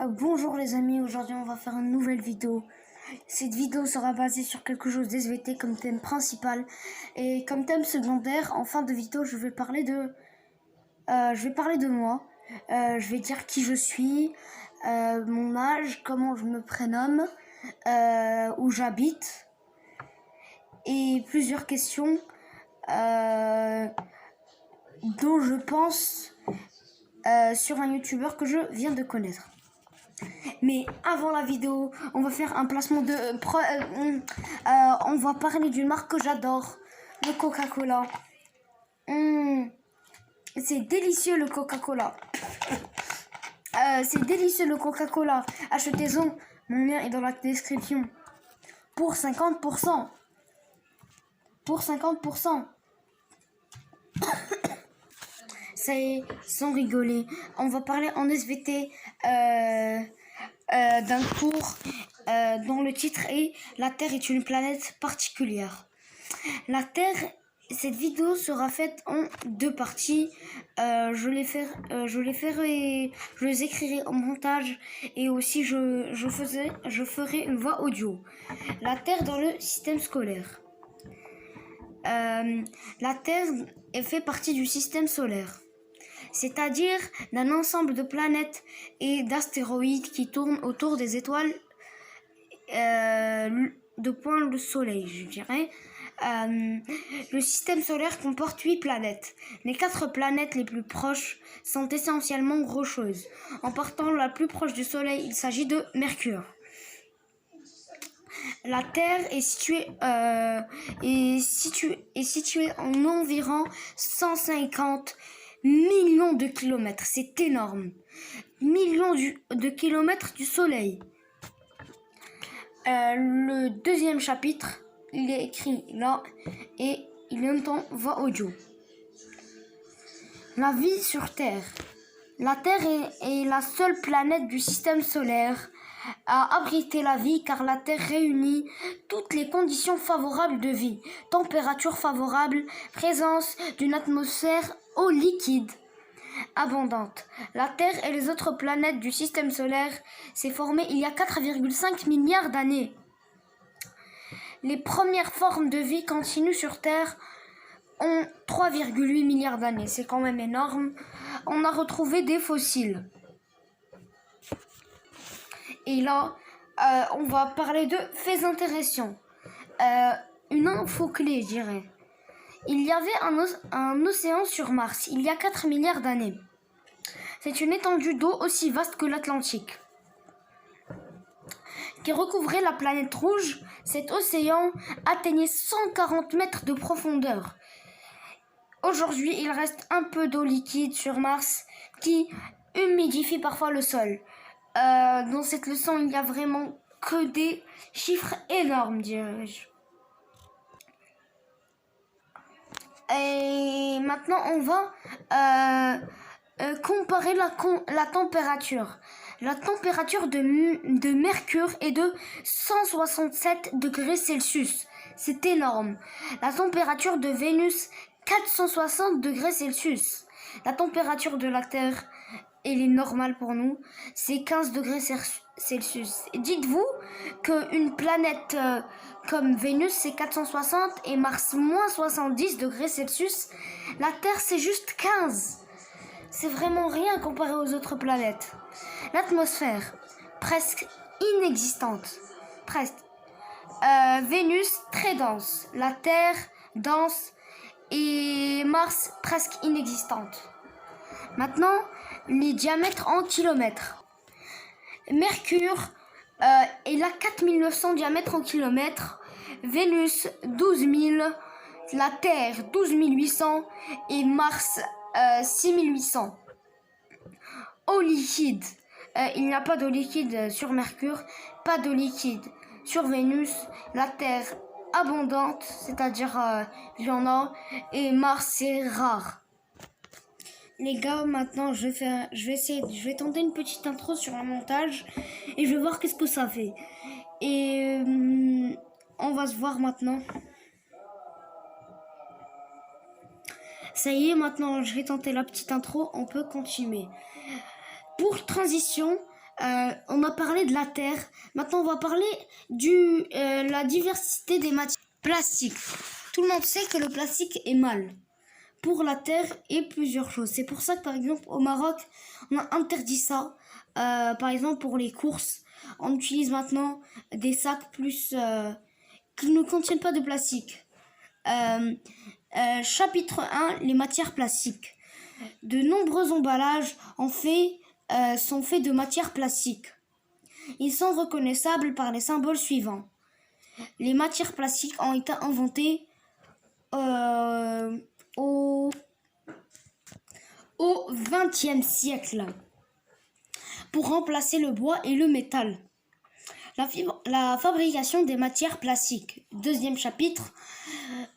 Bonjour les amis, aujourd'hui on va faire une nouvelle vidéo. Cette vidéo sera basée sur quelque chose d'SVT comme thème principal. Et comme thème secondaire, en fin de vidéo, je vais parler de moi. Je vais dire qui je suis, mon âge, comment je me prénomme, où j'habite. Et plusieurs questions dont je pense sur un youtubeur que je viens de connaître. Mais avant la vidéo, on va faire un placement de... on va parler d'une marque que j'adore, le Coca-Cola. C'est délicieux le Coca-Cola. C'est délicieux le Coca-Cola. Achetez-en, mon lien est dans la description. Pour 50%. Pour 50%. Ça y est, sans rigoler. On va parler en SVT d'un cours dont le titre est « La Terre est une planète particulière ». La Terre, cette vidéo sera faite en deux parties. Je les écrirai en montage et aussi je ferai une voix audio. La Terre dans le système scolaire. La Terre fait partie du système solaire, c'est-à-dire d'un ensemble de planètes et d'astéroïdes qui tournent autour des étoiles de point le Soleil, je dirais. Le système solaire comporte 8 planètes. Les 4 planètes les plus proches sont essentiellement rocheuses. En partant la plus proche du Soleil, il s'agit de Mercure. La Terre est située en environ 150 millions de kilomètres. C'est énorme. Millions de kilomètres du Soleil. Le deuxième chapitre, il est écrit là et il est en voix audio. La vie sur Terre. La Terre est la seule planète du système solaire à abriter la vie car la Terre réunit toutes les conditions favorables de vie. Température favorable, présence d'une atmosphère eau liquide abondante. La Terre et les autres planètes du système solaire s'est formée il y a 4,5 milliards d'années. Les premières formes de vie continue sur Terre ont 3,8 milliards d'années. C'est quand même énorme. On a retrouvé des fossiles. Et là, on va parler de faits intéressants. Une info clé, je dirais. Il y avait un océan sur Mars il y a 4 milliards d'années. C'est une étendue d'eau aussi vaste que l'Atlantique qui recouvrait la planète rouge. Cet océan atteignait 140 mètres de profondeur. Aujourd'hui, il reste un peu d'eau liquide sur Mars qui humidifie parfois le sol. Dans cette leçon, il n'y a vraiment que des chiffres énormes, dirais-je. Et maintenant, on va comparer la température. La température de Mercure est de 167 degrés Celsius. C'est énorme. La température de Vénus, 460 degrés Celsius. La température de la Terre, elle est normale pour nous, c'est 15 degrés Celsius. Dites-vous qu'une planète comme Vénus, c'est 460 et Mars, moins 70 degrés Celsius. La Terre, c'est juste 15. C'est vraiment rien comparé aux autres planètes. L'atmosphère, presque inexistante. Presque. Vénus, très dense. La Terre, dense. Et Mars, presque inexistante. Maintenant, les diamètres en kilomètres. Mercure, il a 4900 diamètres en kilomètres. Vénus, 12 000. La Terre, 12 800. Et Mars, 6800. Eau liquide. Il n'y a pas d'eau liquide sur Mercure, pas d'eau liquide sur Vénus. La Terre abondante, c'est-à-dire il y en a, et Mars c'est rare. Les gars, maintenant je vais tenter une petite intro sur un montage et je vais voir qu'est-ce que ça fait. Et on va se voir maintenant. Ça y est, maintenant je vais tenter la petite intro, on peut continuer. Pour transition, On a parlé de la Terre. Maintenant, on va parler de la diversité des matières plastiques. Tout le monde sait que le plastique est mal pour la Terre et plusieurs choses. C'est pour ça que, par exemple, au Maroc, on a interdit ça. Par exemple, pour les courses, on utilise maintenant des sacs plus qui ne contiennent pas de plastique. Chapitre 1, les matières plastiques. De nombreux emballages sont faits de matières plastiques. Ils sont reconnaissables par les symboles suivants. Les matières plastiques ont été inventées au XXe siècle pour remplacer le bois et le métal. La fabrication des matières plastiques. Deuxième chapitre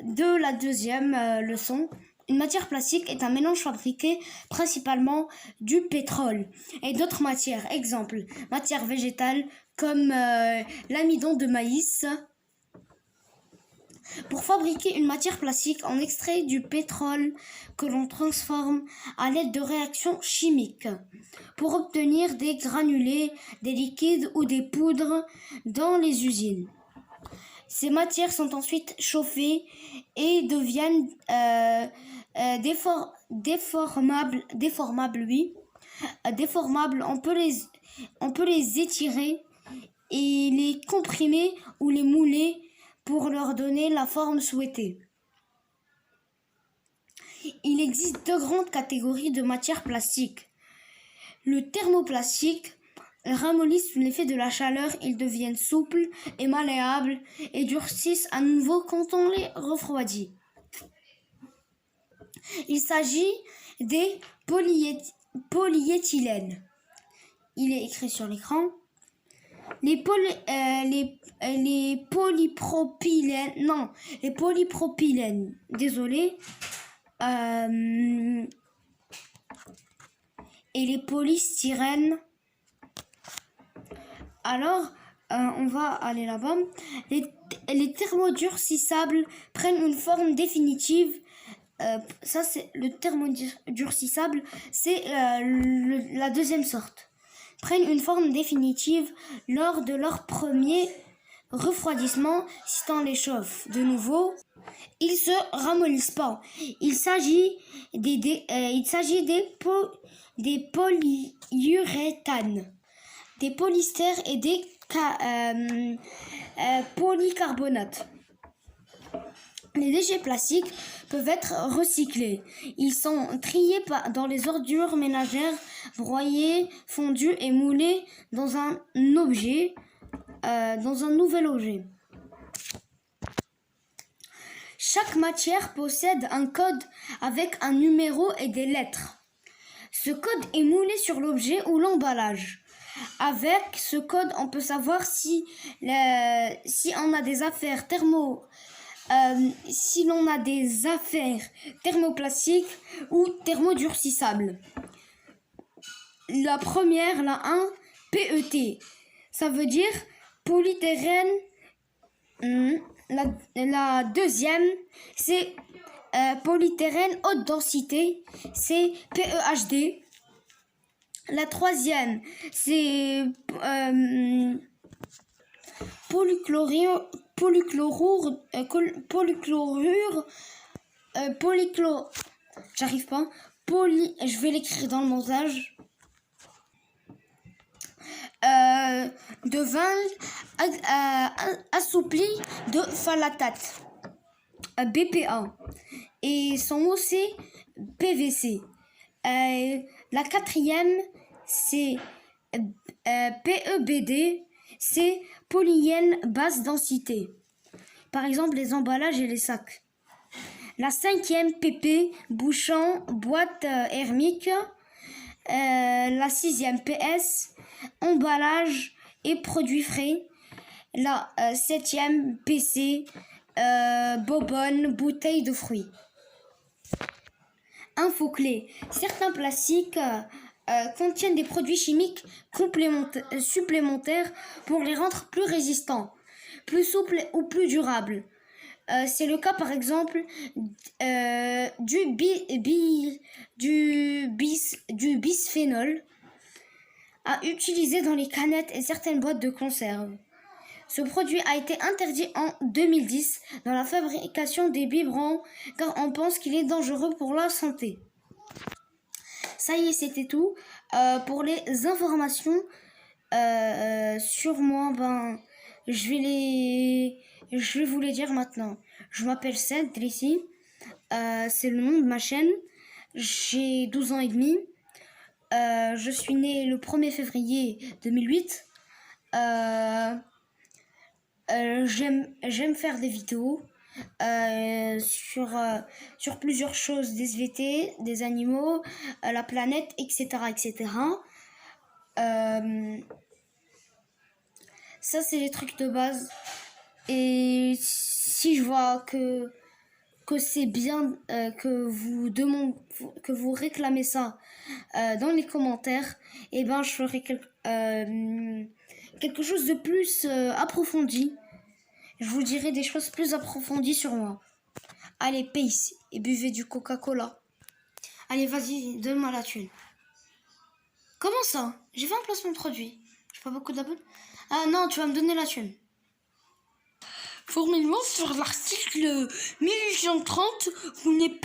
de la deuxième leçon. Une matière plastique est un mélange fabriqué principalement du pétrole et d'autres matières. Exemple, matière végétale comme l'amidon de maïs. Pour fabriquer une matière plastique, on extrait du pétrole que l'on transforme à l'aide de réactions chimiques pour obtenir des granulés, des liquides ou des poudres dans les usines. Ces matières sont ensuite chauffées et deviennent déformables. On peut les étirer et les comprimer ou les mouler pour leur donner la forme souhaitée. Il existe deux grandes catégories de matières plastiques. Le thermoplastique ramollit sous l'effet de la chaleur, ils deviennent souples et malléables et durcissent à nouveau quand on les refroidit. Il s'agit des polyéthylènes. Il est écrit sur l'écran. Les polypropylènes, désolé, et les polystyrènes. Alors, on va aller là-bas. Les thermodurcissables prennent une forme définitive. Ça, c'est le thermodurcissable, c'est la deuxième sorte. Prennent une forme définitive lors de leur premier refroidissement. Si on les chauffe de nouveau, ils se ramollissent pas. Il s'agit des polyuréthanes, des polystères et des polycarbonates. Les déchets plastiques peuvent être recyclés. Ils sont triés dans les ordures ménagères, broyés, fondus et moulés dans un nouvel objet. Chaque matière possède un code avec un numéro et des lettres. Ce code est moulé sur l'objet ou l'emballage. Avec ce code, on peut savoir si on a des affaires si l'on a des affaires thermoplastiques ou thermodurcissables. La première, la 1, PET, ça veut dire polythérène. La deuxième, c'est polythérène haute densité, c'est PEHD. La troisième, c'est je vais l'écrire dans le montage. De vin assoupli de phthalate, BPA, et son mot c'est PVC. La quatrième c'est PEBD, c'est polyène basse densité. Par exemple les emballages et les sacs. La cinquième PP, bouchon, boîte hermique. La sixième PS, emballage et produits frais. La septième PC, bobonne, bouteille de fruits. Info clé. Certains plastiques contiennent des produits chimiques supplémentaires pour les rendre plus résistants, plus souples ou plus durables. C'est le cas par exemple du bisphénol. à utiliser dans les canettes et certaines boîtes de conserve. Ce produit a été interdit en 2010 dans la fabrication des biberons car on pense qu'il est dangereux pour la santé. Ça y est, c'était tout. Pour les informations sur moi, je vais vous les dire maintenant. Je m'appelle Seth Drissi. C'est le nom de ma chaîne. J'ai 12 ans et demi. Je suis né le 1er février 2008. J'aime faire des vidéos sur plusieurs choses, des SVT, des animaux, la planète, etc. etc. Ça, c'est les trucs de base. Et si je vois que c'est bien que vous réclamez ça dans les commentaires, et je ferai quelque chose de plus approfondi. Je vous dirai des choses plus approfondies sur moi. Allez, peace et buvez du Coca-Cola. Allez, vas-y, donne-moi la thune. Comment ça? J'ai fait un placement de produit. J'ai pas beaucoup d'abonnés. Ah non, tu vas me donner la thune. Formellement, sur l'article 1830, vous n'êtes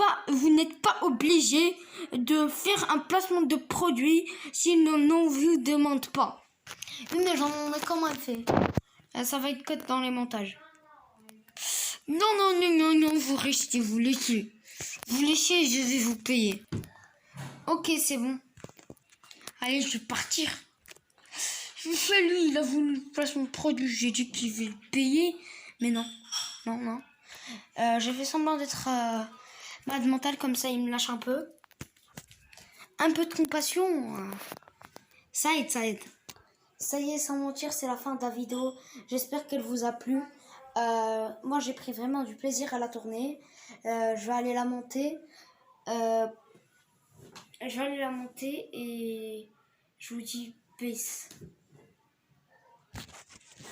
pas obligé de faire un placement de produit si on vous demande pas. Oui, mais j'en ai quand même fait. Ça va être cut dans les montages. Non, vous restez, vous laissez. Vous laissez, je vais vous payer. Ok, c'est bon. Allez, je vais partir. Je fais lui, il a voulu le placement de produit, j'ai dit qu'il va le payer. Mais non. J'ai fait semblant d'être malade mental, comme ça il me lâche un peu. Un peu de compassion. Ça aide. Ça y est, sans mentir, c'est la fin de la vidéo. J'espère qu'elle vous a plu. Moi, j'ai pris vraiment du plaisir à la tourner. Je vais aller la monter. Et je vous dis peace.